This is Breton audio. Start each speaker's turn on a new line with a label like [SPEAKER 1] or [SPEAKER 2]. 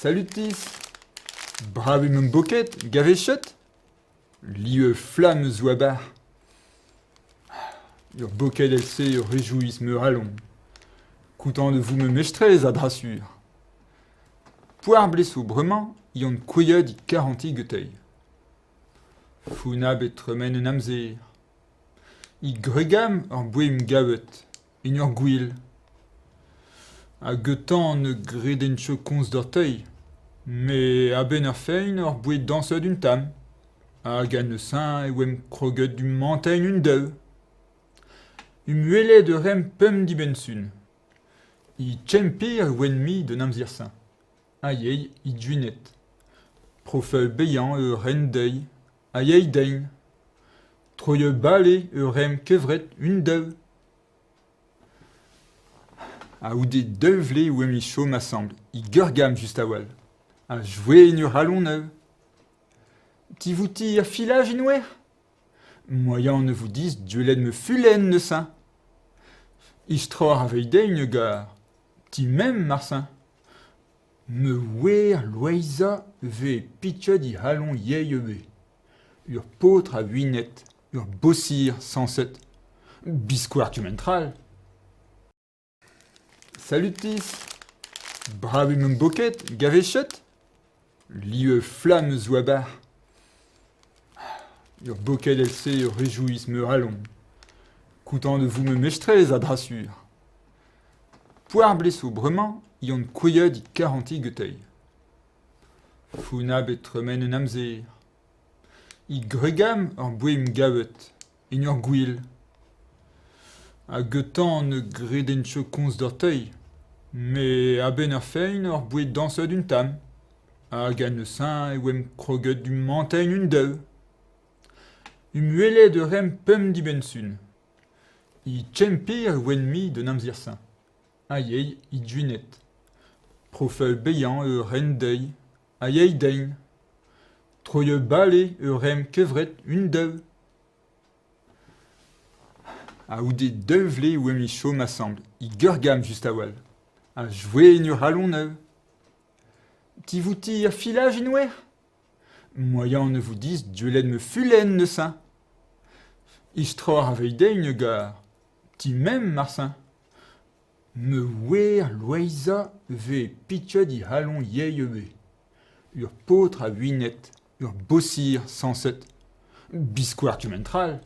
[SPEAKER 1] Salutis, brave mon boquette, gavéchette, lieu flamme zouabar. Ur boquet elle se réjouisse me rallon, content de vous me mestrez à drassure. Poire blessou brement, yon couilleux dit 40 gueuteuil. Founa bet remen un amzer. I gregam ur bouem gavet, in ur gwil. A geutan ne gredencho kons d'orteuil, mais a ben ur fein ur bouet danseux d'une tam. A gan le sein e wem kroget du montagne une deuh. Muelet de rem pum di bensun. I tchempir wen mi de namzir saint. Aïe, i duinet. Profeul beillant ren deuil. Aïe dein. Troyeux balé rem kevret une deuh. A oude deuvlé ou mi chaud m'assemble. I gurgam just a wal. A jouer une rallon neuve. Ti vous tire filage inouer? Moyen ne vous dise duelet me fulen ne saint. Istror aveille deigne gare. Ti même marsin. Me weir loiza ve pitcha di halon yeyeube. Ur potre a huinet, ur bossir sanset. Bisquoir tu mentral. Salutis, brave mon boquette, gavéchette, lieu flamme zouabar. Ur boquet elle se réjouisse me rallon, content de vous me mestrez à drassure. Poire blessou brement, yon couilleux dit 40 gueuteuil. Founa bet remen un amzer. I gregam ur bouem gavet, in ur gwil. A geutan ne gredencho kons d'orteuil, mais a ben ur fein ur bouet danseux d'une tam. A gan le sein e wem kroget du montagne une deuh. Muelet de rem pum di bensun. I tchempir wen mi de namzir saint. Aïe, i duinet. Profeul beillant ren deuil. Aïe dein. Troyeux balé rem kevret une deuh. A oude deuvlé ou mi chaud m'assemble. I gurgam just a wal. A jouer une rallon neuve. Ti vous tire filage inouer? Moyen ne vous dise duelet me fulen ne saint. Istror aveille deigne gare. Ti même marsin. Me weir loiza ve pitcha di halon yeyeube. Ur potre a huinet, ur bossir sanset. Bisquoir tu mentral.